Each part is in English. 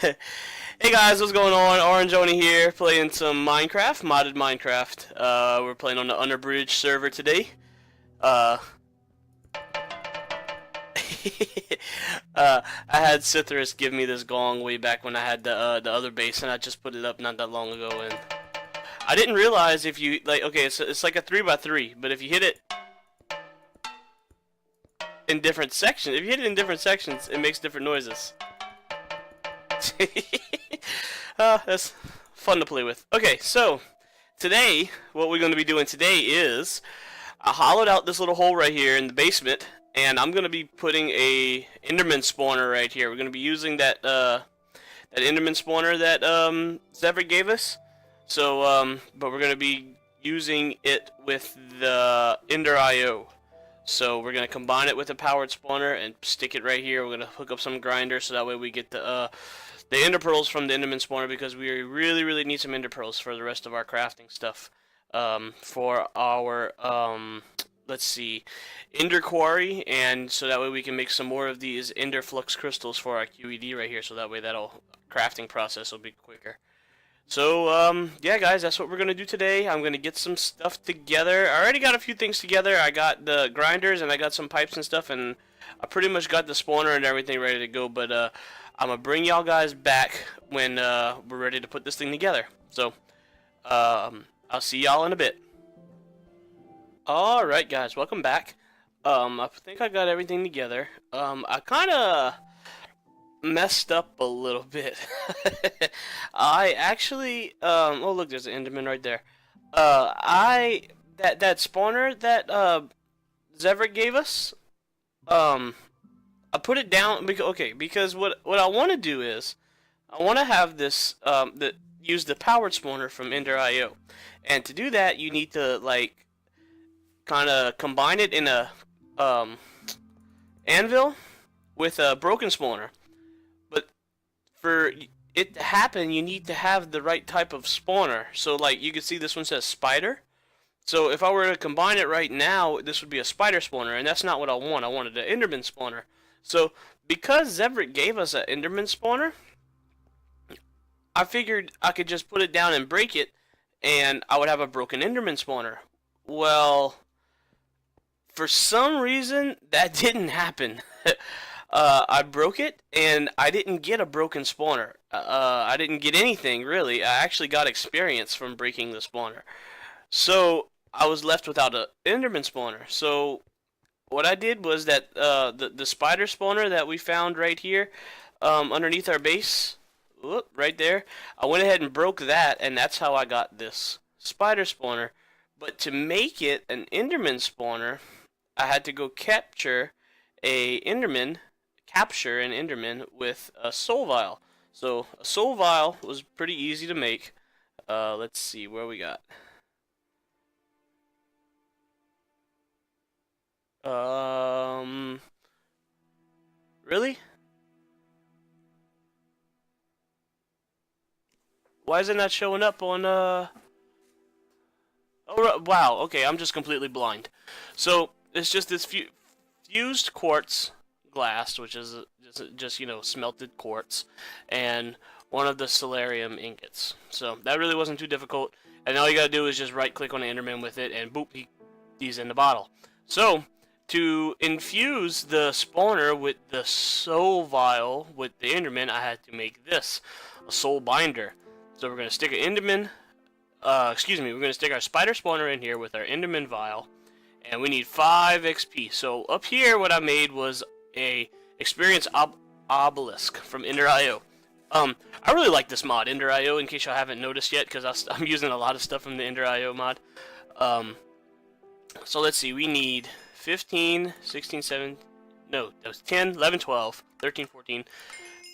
Hey guys, what's going on? Orange Oni here, playing some Minecraft, modded Minecraft. We're playing on the Unabridged server today. Uh, I had Cithras give me this gong way back when I had the other base, and I just put it up not that long ago. And I didn't realize if you okay, it's like a 3x3, but if you hit it in different sections, it makes different noises. That's fun to play with. Okay, so today, what we're going to be doing today is I hollowed out this little hole right here in the basement, and I'm going to be putting a Enderman spawner right here. We're going to be using that that Enderman spawner that Zevra gave us. So, but we're going to be using it with the Ender IO. So we're going to combine it with a powered spawner and stick it right here. We're going to hook up some grinders so that way we get the ender pearls from the Enderman spawner, because we really need some ender pearls for the rest of our crafting stuff. For our let's see, ender quarry, and so that way we can make some more of these ender flux crystals for our QED right here. So that way that'll crafting process will be quicker. So, yeah, guys, that's what we're going to do today. I'm going to get some stuff together. I already got a few things together. I got the grinders, and I got some pipes and stuff, and I pretty much got the spawner and everything ready to go. But I'm going to bring y'all guys back when we're ready to put this thing together. So, I'll see y'all in a bit. Alright, guys, welcome back. I think I got everything together. I kind of messed up a little bit. I actually oh look, there's an Enderman right there. That spawner that Zevra gave us, I put it down because what I want to do is I want to have this use the powered spawner from Ender IO, and to do that you need to like kind of combine it in a anvil with a broken spawner. For it to happen, you need to have the right type of spawner. So, like, you can see this one says spider. So, if I were to combine it right now, this would be a spider spawner, and that's not what I want. I wanted an Enderman spawner. So, because Zevra gave us an Enderman spawner, I figured I could just put it down and break it, and I would have a broken Enderman spawner. Well, for some reason, that didn't happen. I broke it, and I didn't get a broken spawner. I didn't get anything, really. I actually got experience from breaking the spawner. So, I was left without an Enderman spawner. So, what I did was that the spider spawner that we found right here underneath our base, right there, I went ahead and broke that, and that's how I got this spider spawner. But to make it an Enderman spawner, I had to go capture an Enderman with a soul vial. So a soul vial was pretty easy to make. Let's see where we got. Really? Why is it not showing up on Oh, wow. Okay, I'm just completely blind. So it's just this fused quartz glass, which is just you know, smelted quartz, and one of the solarium ingots. So that really wasn't too difficult, and all you gotta do is just right click on the Enderman with it, and boop, he's in the bottle. So to infuse the spawner with the soul vial with the Enderman, I had to make this a soul binder. So we're gonna stick an Enderman we're gonna stick our spider spawner in here with our Enderman vial, and we need 5 XP. So up here, what I made was a experience obelisk from Ender IO. I really like this mod, Ender IO, in case y'all haven't noticed yet, because I'm using a lot of stuff from the Ender IO mod. So let's see, we need 15, 16, 7, no, that was 10, 11, 12, 13, 14,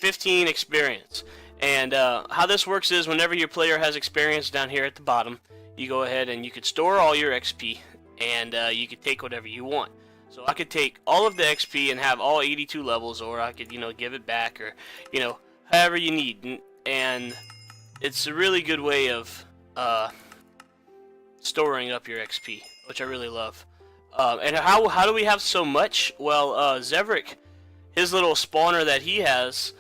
15 experience. And how this works is whenever your player has experience down here at the bottom, you go ahead and you could store all your XP, and you could take whatever you want. So I could take all of the XP and have all 82 levels, or I could, you know, give it back, or, you know, however you need. And it's a really good way of storing up your XP, which I really love. And how do we have so much? Well, Zevric, his little spawner that he has,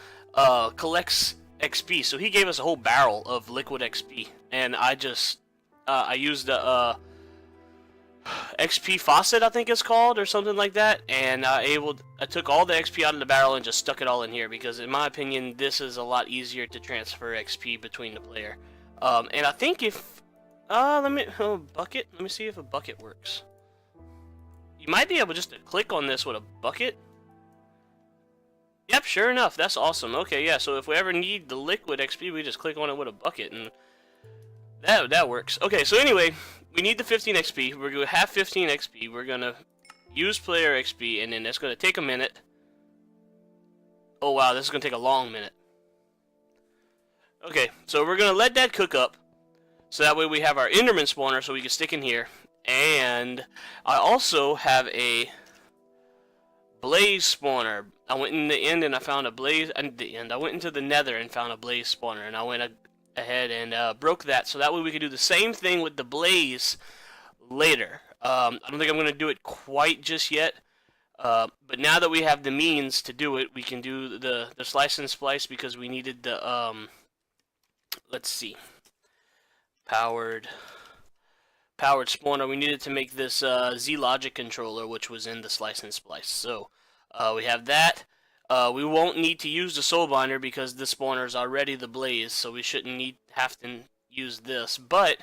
collects XP. So he gave us a whole barrel of liquid XP, and I used the XP faucet, I think it's called, or something like that, and I took all the XP out of the barrel and just stuck it all in here because, in my opinion, this is a lot easier to transfer XP between the player. And I think if bucket. Let me see if a bucket works. You might be able just to click on this with a bucket. Yep, sure enough, that's awesome. Okay, yeah. So if we ever need the liquid XP, we just click on it with a bucket, and that works. Okay, so anyway. We need the 15 XP. We're going to have 15 XP. We're going to use player XP, and then that's going to take a minute. Oh, wow, this is going to take a long minute. Okay, so we're going to let that cook up. So that way we have our Enderman spawner so we can stick in here. And I also have a blaze spawner. I went in the end and I found a blaze. I went into the nether and found a blaze spawner, and I went ahead and broke that, so that way we can do the same thing with the blaze later. I don't think I'm going to do it quite just yet, but now that we have the means to do it, we can do the slice and splice because we needed the let's see, powered spawner. We needed to make this Z logic controller, which was in the slice and splice. So we have that. We won't need to use the soul binder because this spawner is already the blaze, so we shouldn't have to use this. But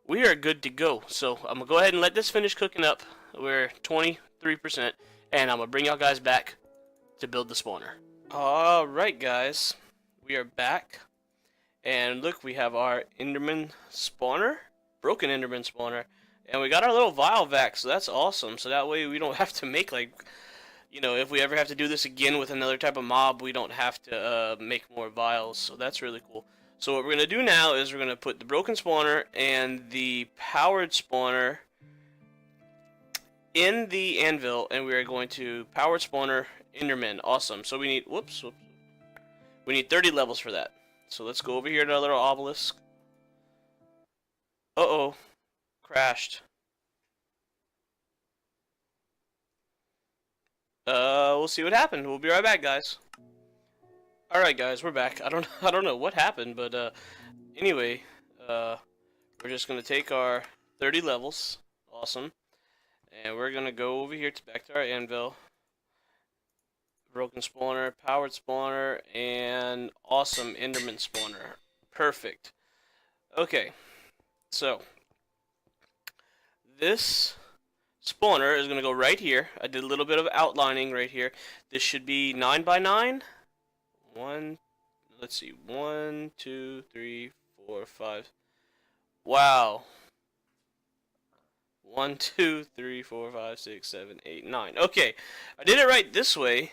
we are good to go. So I'm gonna go ahead and let this finish cooking up. We're 23%, and I'm gonna bring y'all guys back to build the spawner. All right, guys, we are back, and look, we have our Enderman spawner, broken Enderman spawner, and we got our little vial vac. So that's awesome. So that way we don't have to make like. You know, if we ever have to do this again with another type of mob, we don't have to make more vials, so that's really cool. So what we're going to do now is we're going to put the broken spawner and the powered spawner in the anvil, and we are going to powered spawner Enderman. Awesome. So we need, whoops, we need 30 levels for that. So let's go over here to our little obelisk. Uh-oh, crashed. We'll see what happened. We'll be right back, guys. Alright, guys, we're back. I don't know what happened, but, anyway, we're just gonna take our 30 levels. Awesome. And we're gonna go over here back to our anvil. Broken spawner, powered spawner, and awesome Enderman spawner. Perfect. Okay. So, this spawner is going to go right here. I did a little bit of outlining right here. This should be 9 by 9. Let's see. 1, 2, 3, 4, 5. Wow. 1, 2, 3, 4, 5, 6, 7, 8, 9. Okay. I did it right this way.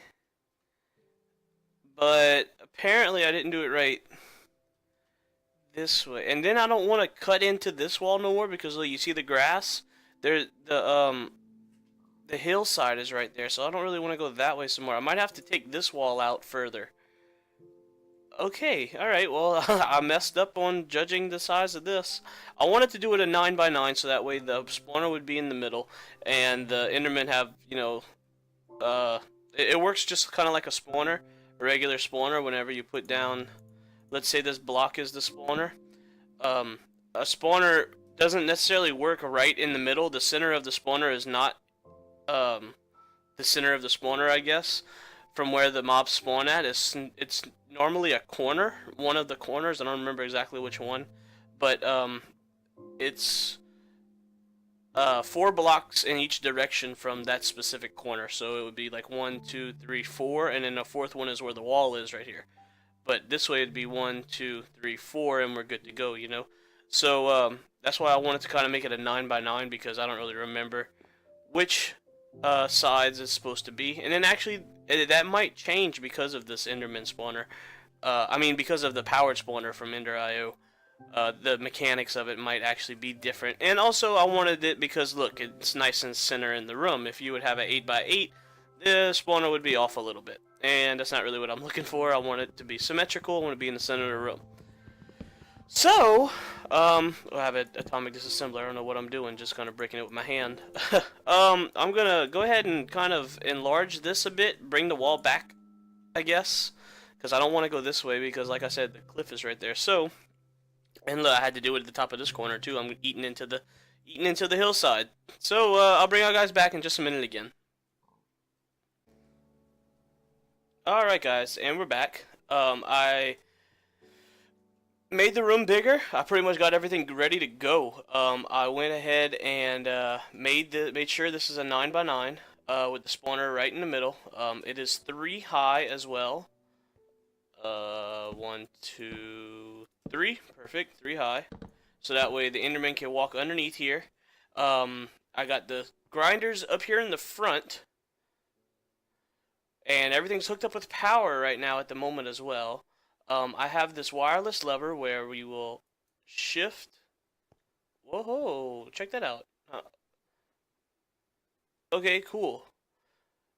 But apparently I didn't do it right this way. And then I don't want to cut into this wall no more because look, you see the grass? The hillside is right there, so I don't really want to go that way some more. I might have to take this wall out further. Okay, alright, well, I messed up on judging the size of this. I wanted to do it a 9 by 9 so that way the spawner would be in the middle, and the Endermen have, you know, it works just kind of like a spawner, a regular spawner whenever you put down, let's say this block is the spawner. A spawner doesn't necessarily work right in the middle. The center of the spawner is not the center of the spawner, I guess, from where the mobs spawn at. It's normally a corner, one of the corners. I don't remember exactly which one, but it's 4 blocks in each direction from that specific corner. So it would be like 1, 2, 3, 4, and then the 4th one is where the wall is right here. But this way it'd be 1, 2, 3, 4, and we're good to go, you know. So that's why I wanted to kind of make it a 9 by 9 because I don't really remember which sides it's supposed to be. And then actually that might change because of this Enderman spawner. I mean because of the powered spawner from Ender.io. The mechanics of it might actually be different. And also I wanted it because look, it's nice and center in the room. If you would have an 8 by 8, the spawner would be off a little bit. And that's not really what I'm looking for. I want it to be symmetrical. I want it to be in the center of the room. So, I have an atomic disassembler. I don't know what I'm doing, just kind of breaking it with my hand. I'm gonna go ahead and kind of enlarge this a bit, bring the wall back, I guess, because I don't want to go this way because, like I said, the cliff is right there. So, and look, I had to do it at the top of this corner too. I'm eating into the hillside. So I'll bring our guys back in just a minute again. All right, guys, and we're back. I made the room bigger. I pretty much got everything ready to go. I went ahead and made sure this is a 9x9 with the spawner right in the middle. It is 3 high as well. 1, 2, 3. Perfect. 3 high. So that way the Enderman can walk underneath here. I got the grinders up here in the front. And everything's hooked up with power right now at the moment as well. I have this wireless lever where we will shift. Whoa, check that out. Okay, cool.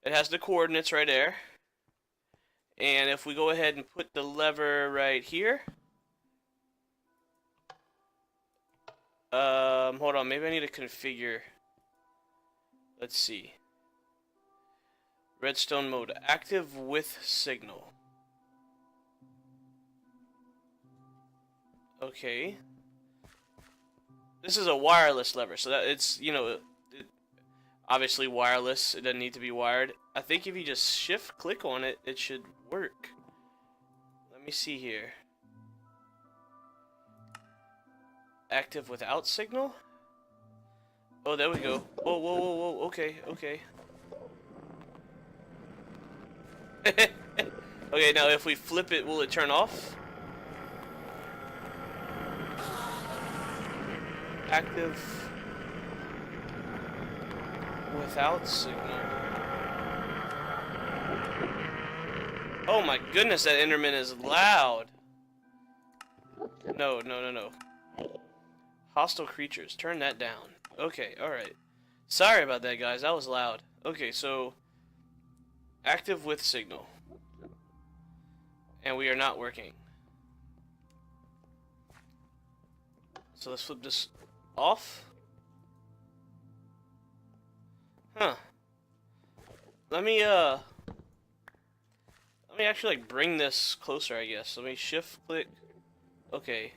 It has the coordinates right there. And if we go ahead and put the lever right here. Hold on, maybe I need to configure. Let's see. Redstone mode, active with signal. Okay. This is a wireless lever, so that it's, you know, obviously wireless. It doesn't need to be wired. I think if you just shift click on it, it should work. Let me see here. Active without signal? Oh, there we go. Whoa, whoa, whoa, whoa. Okay, okay. Okay, now if we flip it, will it turn off? Active without signal. Oh my goodness, that Enderman is loud. No, no, no, no. Hostile creatures, turn that down. Okay, alright. Sorry about that, guys, that was loud. Okay, so active with signal. And we are not working. So let's flip this off. Huh. Let me actually like bring this closer, I guess. Let me shift click. Okay.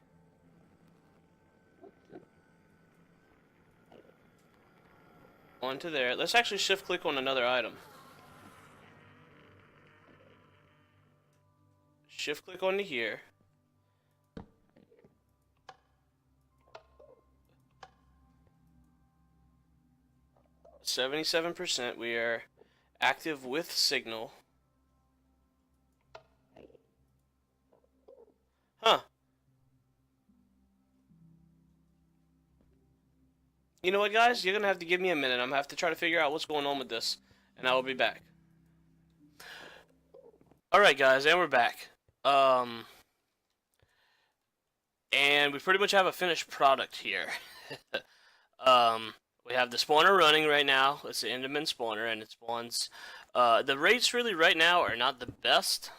Onto there. Let's actually shift click on another item. Shift click onto here. %. We are active with signal. Huh. You know what, guys? You're gonna have to give me a minute. I'm gonna have to try to figure out what's going on with this, and I will be back. Alright, guys, and we're back. And we pretty much have a finished product here. We have the spawner running right now. It's the Enderman spawner, and it spawns. The rates really right now are not the best,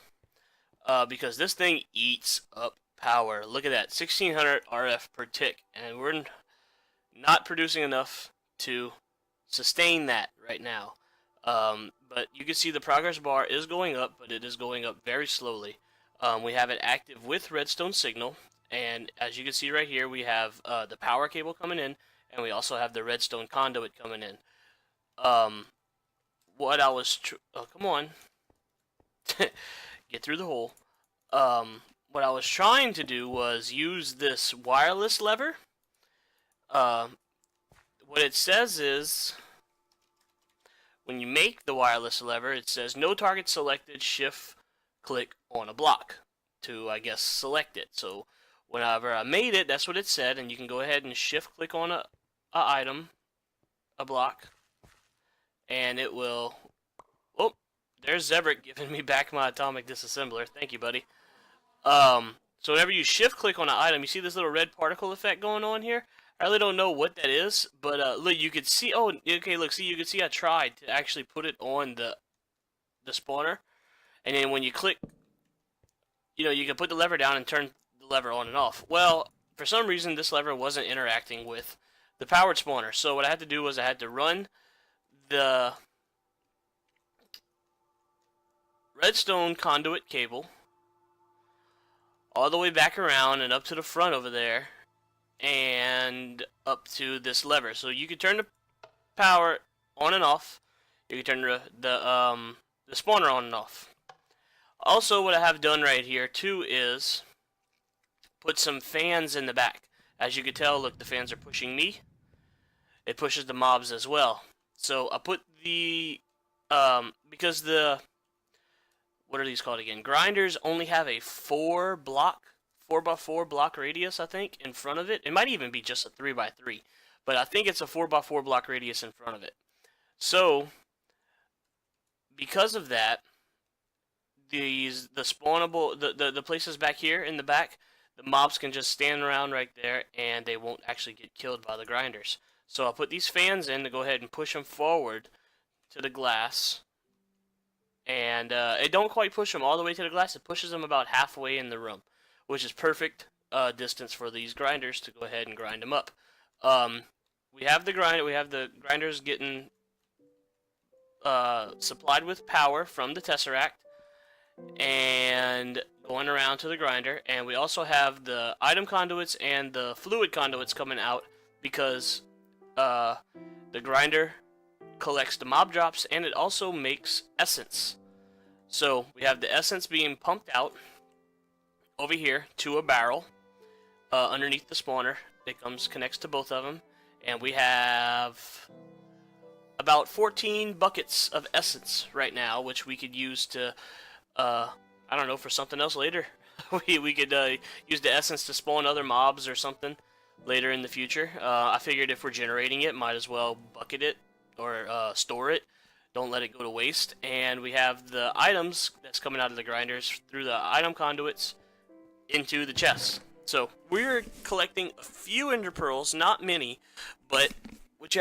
because this thing eats up power. Look at that, 1600 RF per tick, and we're not producing enough to sustain that right now. But you can see the progress bar is going up, but it is going up very slowly. We have it active with redstone signal, and as you can see right here, we have the power cable coming in, and we also have the redstone conduit coming in. What I was oh, come on. Get through the hole. What I was trying to do was use this wireless lever. What it says is, when you make the wireless lever, it says no target selected, shift click on a block to, I guess, select it. So whenever I made it, that's what it said, and you can go ahead and shift click on a item, a block, and it will, oh, there's Zebrik giving me back my atomic disassembler. Thank you, buddy. So whenever you shift click on an item, you see this little red particle effect going on here? I really don't know what that is, but look, you could see, oh, okay, look, see, you can see I tried to actually put it on the spawner, and then when you click, you know, you can put the lever down and turn the lever on and off. Well, for some reason, this lever wasn't interacting with the powered spawner, so what I had to do was I had to run the redstone conduit cable all the way back around and up to the front over there, and up to this lever. So you can turn the power on and off. You can turn the spawner on and off. Also, what I have done right here too is put some fans in the back. As you can tell, look, the fans are pushing me. It pushes the mobs as well. So I put the because the what are these called again? Grinders only have a 4x4 block radius, I think, in front of it. It might even be just a 3x3, but I think it's a 4x4 block radius in front of it. So because of that, the spawnable the places back here in the back, the mobs can just stand around right there and they won't actually get killed by the grinders. So I'll put these fans in to go ahead and push them forward to the glass. And it don't quite push them all the way to the glass. It pushes them about halfway in the room, which is perfect distance for these grinders to go ahead and grind them up. We have the grinders getting supplied with power from the Tesseract and going around to the grinder. And we also have the item conduits and the fluid conduits coming out because the grinder collects the mob drops and it also makes essence. So we have the essence being pumped out over here to a barrel underneath the spawner. It connects to both of them, and we have about 14 buckets of essence right now, which we could use to I don't know, for something else later. we could use the essence to spawn other mobs or something later in the future. I figured if we're generating it, might as well bucket it or store it. Don't let it go to waste. And we have the items that's coming out of the grinders through the item conduits into the chests. So we're collecting a few ender pearls, not many, but what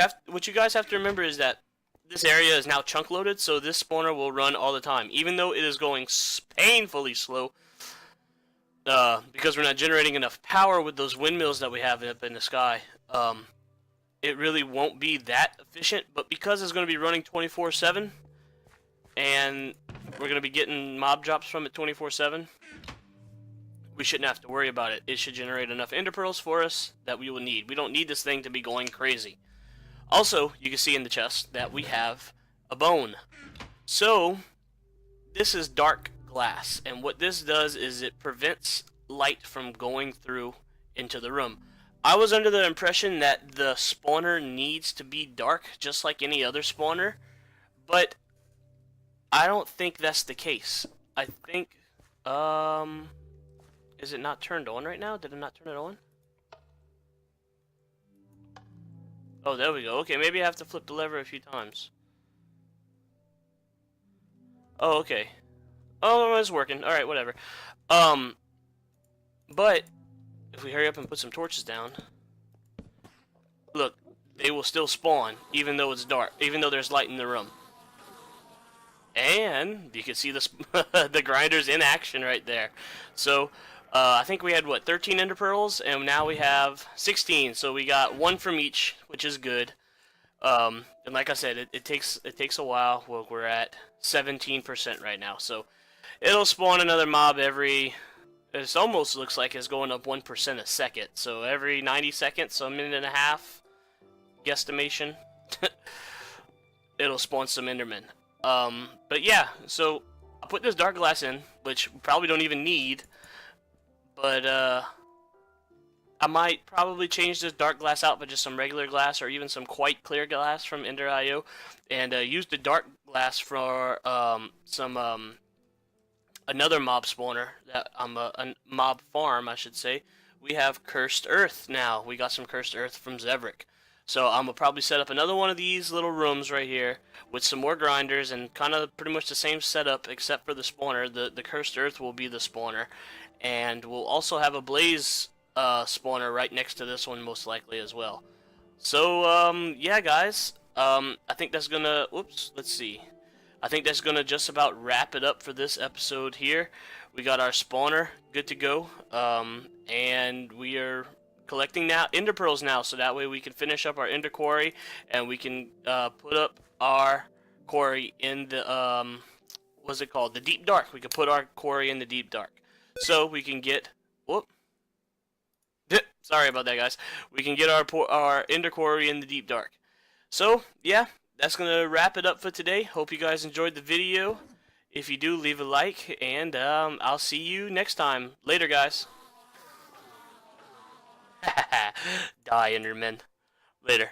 you guys have to remember is that this area is now chunk loaded, so this spawner will run all the time, even though it is going painfully slow. Because we're not generating enough power with those windmills that we have up in the sky. It really won't be that efficient, but because it's going to be running 24/7, and we're going to be getting mob drops from it 24/7, we shouldn't have to worry about it. It should generate enough ender pearls for us that we will need. We don't need this thing to be going crazy. Also, you can see in the chest that we have a bone. So, this is dark glass, and what this does is it prevents light from going through into the room. I was under the impression that the spawner needs to be dark just like any other spawner, but I don't think that's the case. I think is it not turned on right now? Did I not turn it on? Oh, there we go. Okay, maybe I have to flip the lever a few times. Oh, okay. Oh, it's working. Alright, whatever. But if we hurry up and put some torches down, look, they will still spawn even though it's dark, even though there's light in the room. And you can see the grinders in action right there. So I think we had what, 13 ender pearls, and now we have 16. So we got one from each, which is good. And like I said, it takes a while. Well, we're at 17% right now, so it'll spawn another mob every. It almost looks like it's going up 1% a second. So every 90 seconds, so a minute and a half, guesstimation, it'll spawn some Endermen. But yeah, so I put this dark glass in, which we probably don't even need. But I might probably change this dark glass out for just some regular glass or even some quite clear glass from Ender.io, and use the dark glass for another mob spawner, a mob farm, I should say. We have Cursed Earth now. We got some Cursed Earth from Zevrik. So I'm going to probably set up another one of these little rooms right here with some more grinders and kind of pretty much the same setup except for the spawner. The Cursed Earth will be the spawner. And we'll also have a Blaze spawner right next to this one most likely as well. So, yeah guys, I think that's going to, whoops, let's see. I think that's going to just about wrap it up for this episode here. We got our spawner good to go, and we are collecting now ender pearls now, so that way we can finish up our ender quarry, and we can put up our quarry in the, what's it called? The deep dark. We can put our quarry in the deep dark. So we can get Whoop. Sorry about that, guys. We can get our ender quarry in the deep dark. So, yeah, that's going to wrap it up for today. Hope you guys enjoyed the video. If you do, leave a like, and I'll see you next time. Later, guys. Die, Enderman. Later.